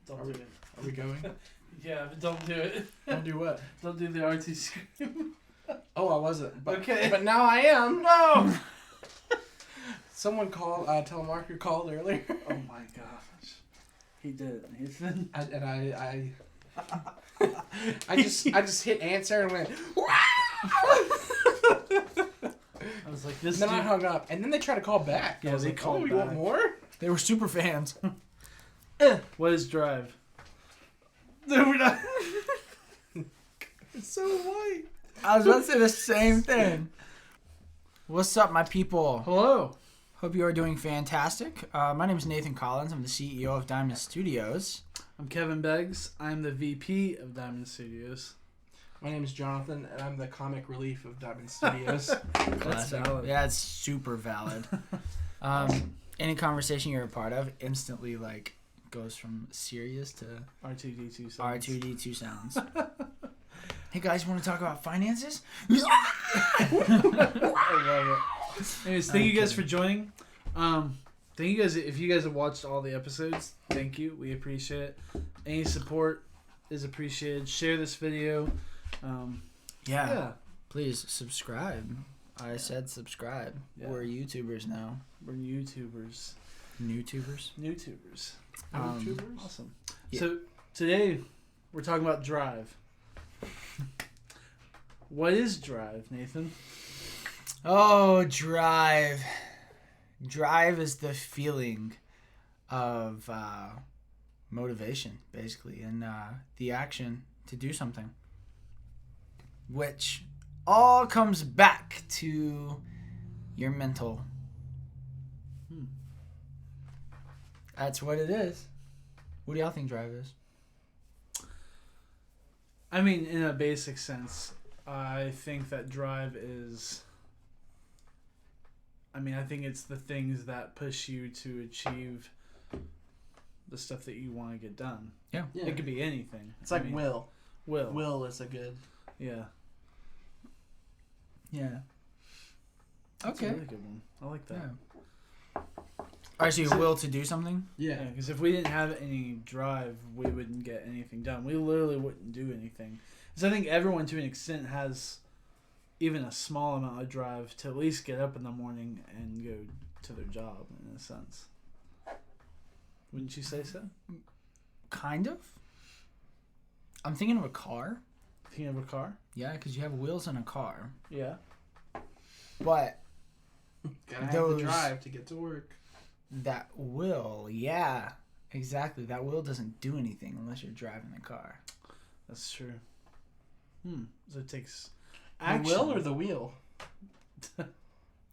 Don't do it. Are we going? Yeah, but don't do it. Don't do what? Don't do the RT scream. Oh, I wasn't. But, Okay. But now I am. No! Someone called, telemarketer called earlier. Oh my gosh. He did, Nathan. I just hit answer and went, I was like, this and then I dude... hung up. And then they tried to call back. Yeah, I was they like, called you want back. more? They were super fans. What is Drive? No, we're not. It's so white. I was about to say the same thing. What's up, my people? Hello. Hope you are doing fantastic. My name is Nathan Collins. I'm the CEO of Diamond Studios. I'm Kevin Beggs. I'm the VP of Diamond Studios. My name is Jonathan, and I'm the comic relief of Diamond Studios. That's Classic. valid. Yeah, it's super valid. Any conversation you're a part of instantly goes from serious to R2D2 sounds. R2D2 sounds. Hey guys, want to talk about finances? I love it. Anyways, thank you guys for joining. Thank you guys. If you guys have watched all the episodes, thank you. We appreciate it. Any support is appreciated. Share this video. Yeah. Please subscribe. I said subscribe. Yeah. We're YouTubers now. We're YouTubers. YouTubers? YouTubers. YouTubers? Awesome. Yeah. So today we're talking about Drive. What is Drive, Nathan? Oh, drive. Drive is the feeling of motivation, basically, and the action to do something. Which all comes back to your mental. That's what it is. What do y'all think drive is? I mean, in a basic sense, I think that Drive is... I think it's the things that push you to achieve the stuff that you want to get done. Yeah. It could be anything. It's like will. Will. Will is a good. Yeah. Yeah. That's Okay. a really good one. I like that. Yeah. Alright, so you will to do something? Yeah, because if we didn't have any drive, we wouldn't get anything done. We literally wouldn't do anything. Because I think everyone, to an extent, has even a small amount of drive to at least get up in the morning and go to their job, in a sense. Wouldn't you say so? Kind of. I'm thinking of a car. Thinking of a car? Yeah, because you have wheels in a car. Yeah. But Gotta have Those- the drive to get to work. that will, yeah, exactly. That will doesn't do anything unless you're driving the car. That's true. So it takes The action. will or the wheel?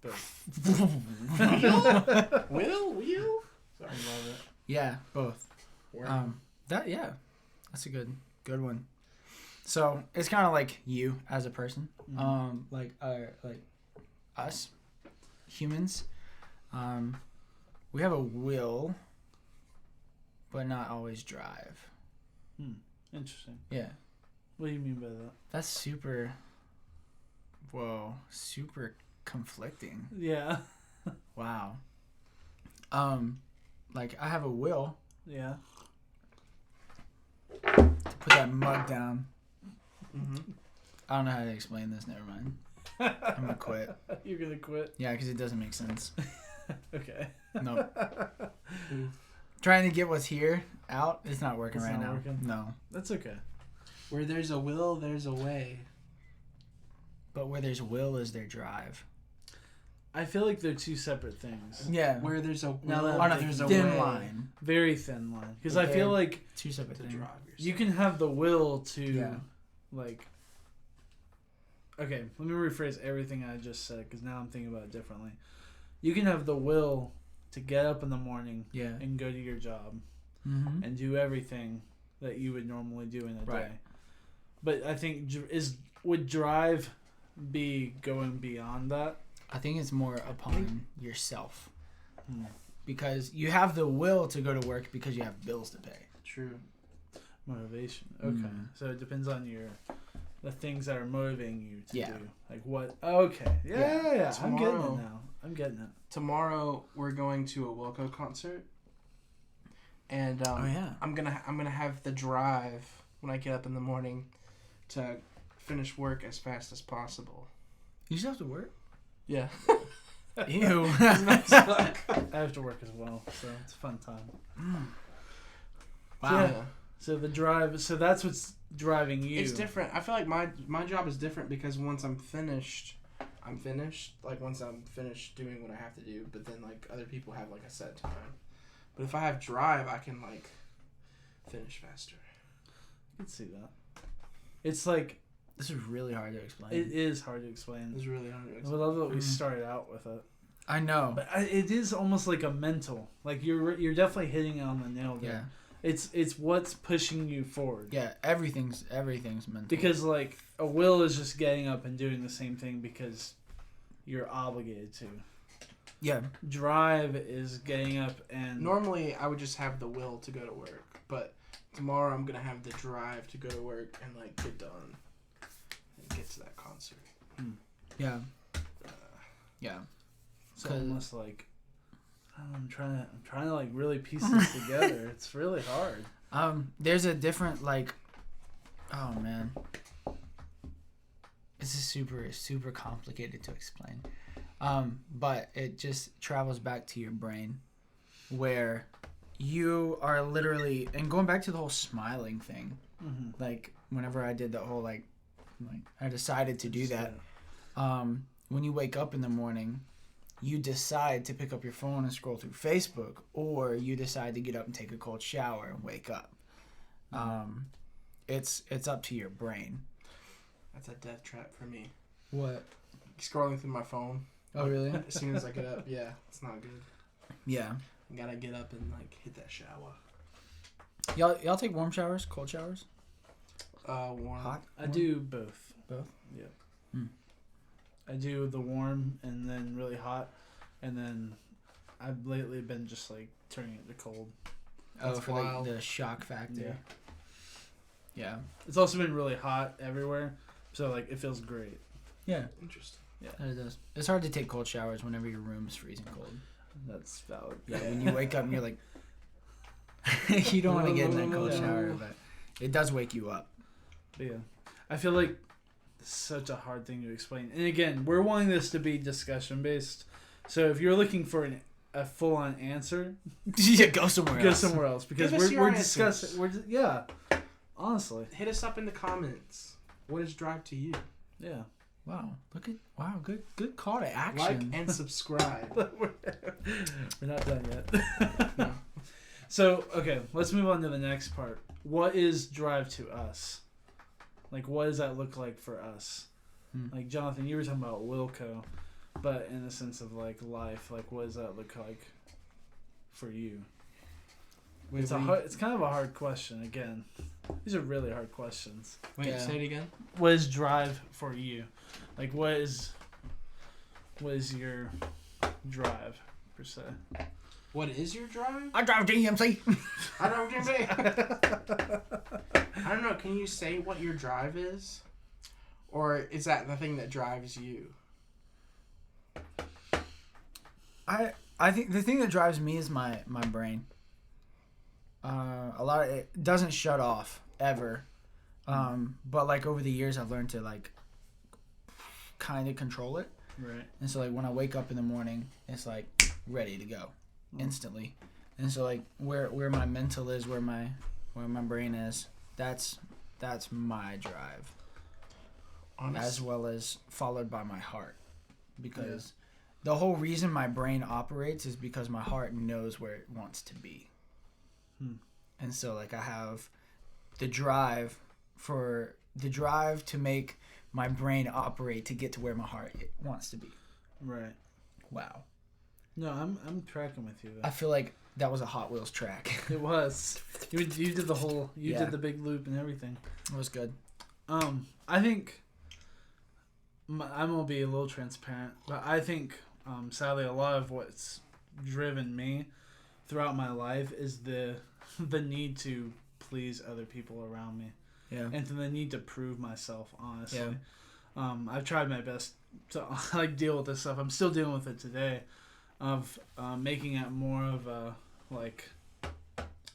Both. Wheel? I love it. Yeah, both. That's a good one. So it's kind of like you as a person, like us humans. We have a will, but not always drive. Interesting. Yeah, What do you mean by that? that's super conflicting. Yeah. Wow. Like I have a will Yeah. to put that mug down. Mm-hmm. I don't know how to explain this. Never mind. I'm gonna quit. You're gonna quit? Yeah, because it doesn't make sense. Okay. No. Trying to get what's here out, it's not working It's right not now. working? No. That's okay. Where there's a will, there's a way. But where there's will is there drive. I feel like they're two separate things. Yeah. Where there's a Now will, that- On a there's a thin way. line. Very thin line. Because I Okay. feel like Two separate To things. drive yourself. you can have the will to, Yeah. like... Okay, let me rephrase everything I just said, because now I'm thinking about it differently. You can have the will to get up in the morning Yeah. and go to your job Mm-hmm. and do everything that you would normally do in a Right. day. But I think, would drive be going beyond that? I think it's more upon yourself. Hmm. Because you have the will to go to work because you have bills to pay. True. Motivation. Okay. Mm. So it depends on the things that are motivating you to Yeah. do. Like what? Okay. Yeah. I'm getting Tomorrow- it now. Tomorrow we're going to a Wilco concert, and Oh yeah. I'm gonna have the drive when I get up in the morning to finish work as fast as possible. You still have to work? Yeah. Ew. I have to work as well, so it's a fun time. Wow. Yeah. So the drive, so that's what's driving you. It's different. I feel like my job is different because once I'm finished. Like once I'm finished doing what I have to do, but then like other people have like a set time. But if I have drive, I can like finish faster. I can see that. It's like This is really hard to explain. it is hard to explain. It's really hard to I explain. love that we started out with it, I know. but it is almost like a mental. Like you're definitely hitting it on the nail there. Yeah. It's what's pushing you forward. Yeah. Everything's mental. Because like a will is just getting up and doing the same thing because you're obligated to. Yeah. Drive is getting up and Normally, I would just have the will to go to work, but tomorrow I'm gonna have the drive to go to work and like get done and get to that concert. Yeah. Yeah. it's almost like I'm trying to like really piece this together. It's really hard. There's a different like. Oh man. This is super complicated to explain. But it just travels back to your brain, where you are literally, and going back to the whole smiling thing. Mm-hmm. Like whenever I did the whole like I decided to do that. When you wake up in the morning, you decide to pick up your phone and scroll through Facebook, or you decide to get up and take a cold shower and wake up. It's up to your brain. That's a death trap for me. What? Scrolling through my phone. Oh really? As soon as I get up, yeah, it's not good. Yeah. I gotta get up and like hit that shower. Y'all take warm showers, cold showers? Warm. Hot? I do both. Both? Yep. Hmm. I do the warm and then really hot, and then I've lately been just like turning it to cold. Oh, That's for wild. the shock factor. Yeah. It's also been really hot everywhere, so like it feels great. Yeah. Interesting. It does. It's hard to take cold showers whenever your room's freezing cold. That's valid. Yeah, when you wake up and you're like, you don't want to get in that cold shower, but it does wake you up. But yeah, I feel like it's such a hard thing to explain. And again, we're wanting this to be discussion based. So if you're looking for a full on answer, Yeah, go somewhere else. go somewhere else because Give us your we're answers. discussing. Yeah, honestly, Hit us up in the comments. What is drive to you? yeah. Wow, good call to Like action. and subscribe. We're not done yet. No. So okay, let's move on to the next part. What is drive to us? Like, what does that look like for us? Like, Jonathan, you were talking about Wilco, but in the sense of like life, like what does that look like for you? It's kind of a hard question. Again, these are really hard questions. Wait, Yeah. say it again. What is drive for you? Like, what is your drive per se? What is your drive? I drive GMC. I don't know. I don't know. Can you say what your drive is, or is that the thing that drives you? I think the thing that drives me is my brain. A lot of it doesn't shut off ever, but like over the years I've learned to like kind of control it. Right. And so like when I wake up in the morning, it's like ready to go instantly. And so like where my mental is, where my brain is, that's my drive. As well as followed by my heart, because the whole reason my brain operates is because my heart knows where it wants to be. And so like I have the drive to make my brain operate to get to where my heart wants to be. Right. Wow. No, I'm tracking with you. Though. I feel like that was a Hot Wheels track. It was. You did the whole. You Yeah. did the big loop and everything. It was good. I think I'm gonna be a little transparent, but I think sadly a lot of what's driven me throughout my life is the need to please other people around me. Yeah. And to the need to prove myself, honestly. Yeah. I've tried my best to like deal with this stuff. I'm still dealing with it today, of making it more of a like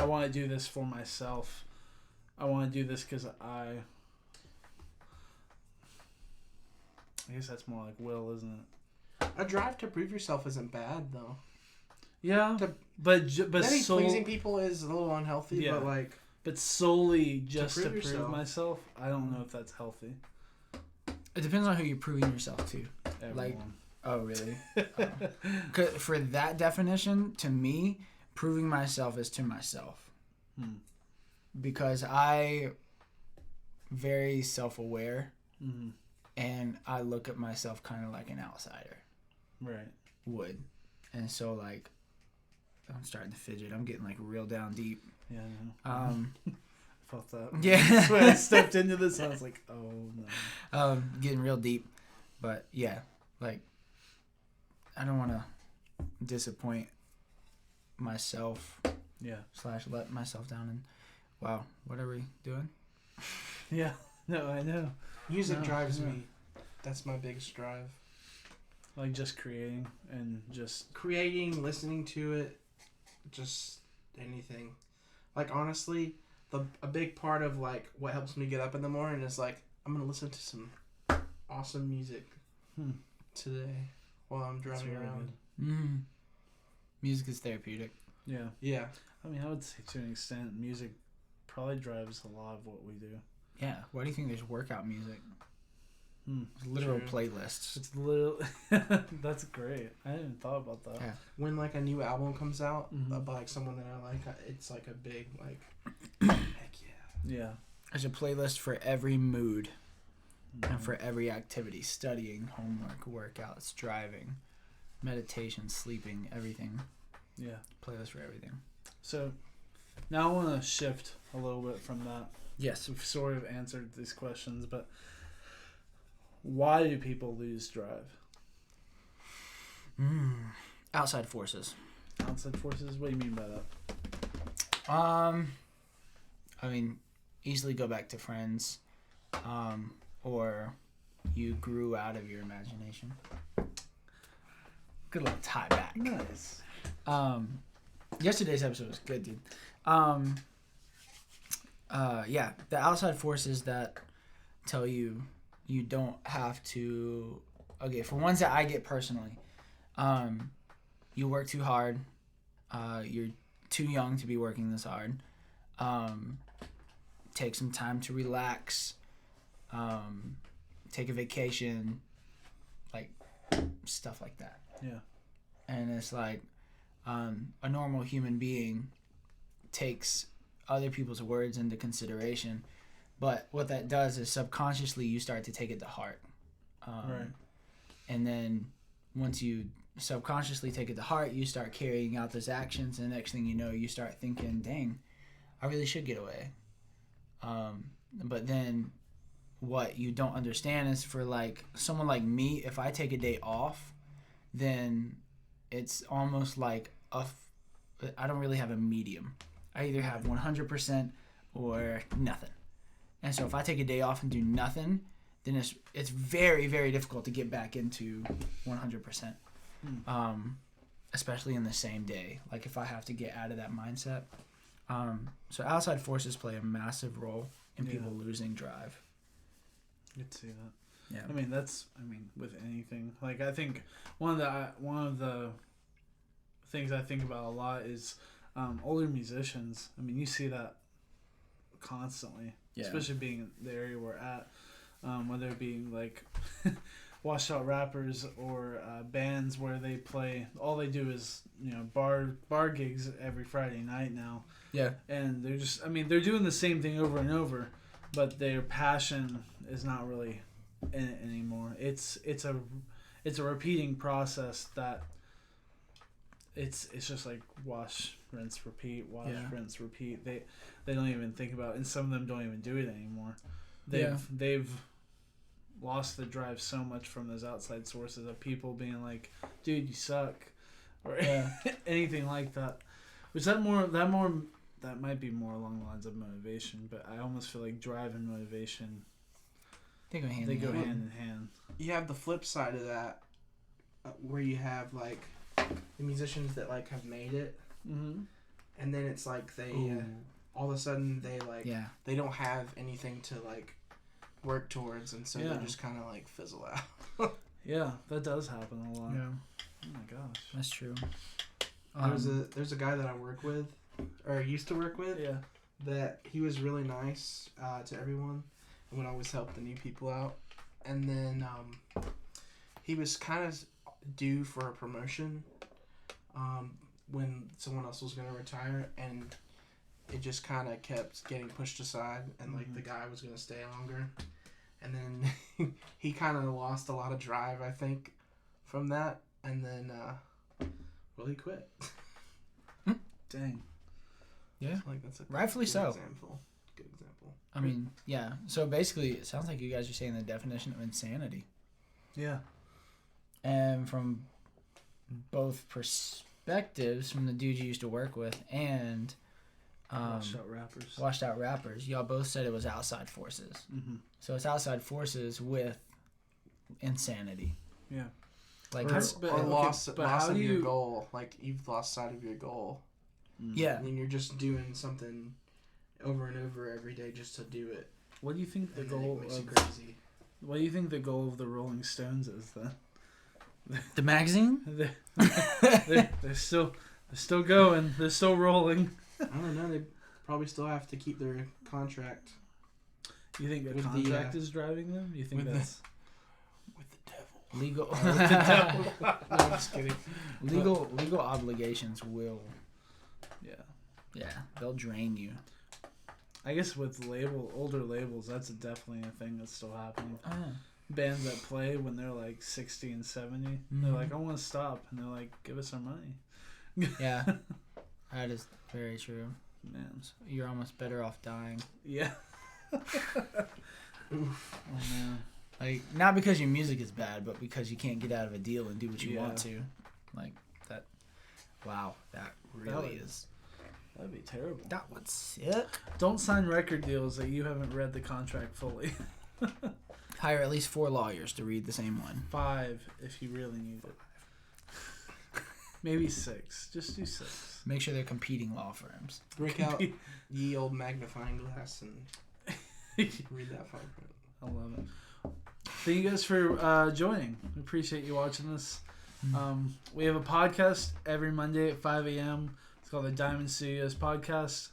I want to do this for myself. I want to do this because I guess that's more like will, isn't it? A drive to prove yourself isn't bad though. Yeah, To- but Maybe pleasing people is a little unhealthy, Yeah. but like but solely just to prove prove yourself. myself, I don't know if that's healthy. It depends on who you're proving yourself to. Everyone. Oh, really? 'Cause for that definition, to me, proving myself is to myself. Because I very self-aware, Mm-hmm. and I look at myself kind of like an outsider Right. would. And so, like, I'm starting to fidget. I'm getting, like, real down deep. Yeah, I know. Felt that. Yeah. That's when I stepped into this, I was like, oh no. Getting real deep. But, yeah, like, I don't want to disappoint myself Yeah. / let myself down. And, wow, what are we doing? Yeah. No, I know. music No, drives yeah. me. That's my biggest drive. Like just creating and just Creating, listening to it, just anything. Like honestly, a big part of like what helps me get up in the morning is like I'm gonna listen to some awesome music today while I'm that's driving really around. Mm. Music is therapeutic. good. Yeah. Yeah, I mean, I would say to an extent, music probably drives a lot of what we do. Yeah. Why do you think there's workout music? Hmm. There's literal True. playlists. It's little. That's great. I hadn't even thought about that. Yeah. when like a new album comes out Mhm. by like someone that I like, it's like a big like heck yeah. Yeah. There's a playlist for every mood Mhm. and for every activity: studying, homework, workouts, driving, meditation, sleeping, everything. Yeah. Playlist for everything. So now I want to shift a little bit from that. Yes. We've sort of answered these questions, but why do people lose drive? Outside forces. Outside forces? What do you mean by that? I mean, easily go back to friends, or you grew out of your imagination. Good little tie back. Nice. Yesterday's episode was good, dude. Yeah, the outside forces that tell you you don't have to. Okay, for ones that I get personally, you work too hard. You're too young to be working this hard. Take some time to relax. Take a vacation. Like stuff like that. Yeah. And it's like a normal human being takes other people's words into consideration, but what that does is subconsciously you start to take it to heart. Right. And then once you subconsciously take it to heart, you start carrying out those actions, and the next thing you know, you start thinking, dang, I really should get away. But then what you don't understand is for like someone like me, if I take a day off, then it's almost like I don't really have a medium. I either have 100% or nothing. And so if I take a day off and do nothing, then it's very, very difficult to get back into 100%. Especially in the same day. Like if I have to get out of that mindset. So outside forces play a massive role in people losing drive. You could see that. Yeah. I mean, with anything. Like, I think one of the things I think about a lot is older musicians. I mean, you see that constantly, especially being in the area we're at, whether it being like washed out rappers or bands where they play. All they do is bar gigs every Friday night now. Yeah. And they're just, I mean, they're doing the same thing over and over, but their passion is not really in it anymore. It's a repeating process that it's just like wash, rinse, repeat, rinse, repeat. They don't even think about it, and some of them don't even do it anymore. They've lost the drive so much from those outside sources of people being like, dude, you suck, or anything like that. Which that might be more along the lines of motivation, but I almost feel like drive and motivation, They go hand they in go hand. hand in hand. You have the flip side of that, where you have like the musicians that like have made it, Mm-hmm. and then it's like they Ooh. all of a sudden they like Yeah. they don't have anything to like work towards, and so Yeah. they just kind of like fizzle out. Yeah, that does happen a lot. Yeah. Oh my gosh. That's true. There's a guy that I work with, or used to work with, Yeah. that he was really nice to everyone and would always help the new people out. And then he was kind of due for a promotion when someone else was going to retire, and it just kind of kept getting pushed aside, and like the guy was going to stay longer. And then he kind of lost a lot of drive, I think, from that. And then, well, he quit. Dang. Yeah. Like that's a Rightfully good so. example. Good example. I mean, yeah. So basically, it sounds like you guys are saying the definition of insanity. Yeah. And from both perspectives, from the dude you used to work with and Washed out rappers. washed out rappers, y'all both said it was outside forces. Mm-hmm. So it's outside forces with insanity. Yeah. Like, Or- it's- but- Or okay, loss but how of do your you- goal. Like you've lost sight of your goal. yeah. And then you're just doing something over and over every day just to do it. What do you think the And then goal it makes you of crazy. What do you think the goal of the Rolling Stones is then? The magazine? They're still going. They're still rolling. I don't know. They probably still have to keep their contract You think the With the, contract is driving them? You think with that's with the devil. Legal No, I'm just kidding. legal obligations will, yeah. they'll drain you. I guess with older labels, that's definitely a thing that's still happening. Oh. Bands that play when they're like 60 and 70, they're Mhm. like, I want to stop, and they're like, give us our money. Yeah. That is very true. Man, You're almost better off dying. yeah. Oof. Oh man. Like, not because your music is bad, but because you can't get out of a deal and do what you Yeah. want to. Like, that. Wow, that really would- is. That'd be terrible. That would sick. Don't sign record deals that you haven't read the contract fully. Hire at least 4 lawyers to read the same one. 5 if you really need it. Maybe 6. Just do 6. Make sure they're competing law firms. Break out ye old magnifying glass and read that fine print. I love it. Thank you guys for joining. We appreciate you watching this. We have a podcast every Monday at 5 a.m. It's called the Diamond Studios Podcast.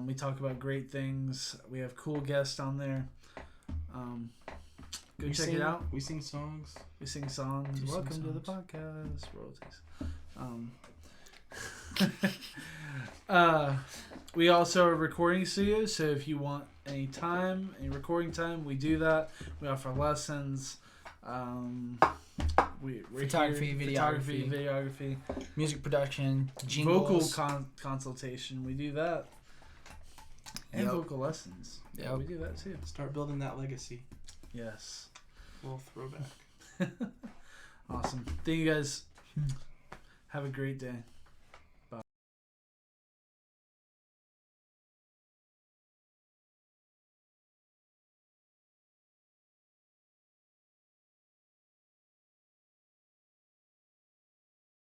We talk about great things. We have cool guests on there. Go We check sing- it out. We sing songs. We sing songs. Do sing Welcome to the songs. podcast. Royalties. We also are a recording studio, so if you want any recording time, we do that. We offer lessons. We're Photography, here, videography, Music production, jingles. vocal consultation. We do that, and Yep. vocal lessons. Yeah, Yep. we do that too. Start building that legacy. Yes, Little throwback. awesome. Thank you guys. Have a great day.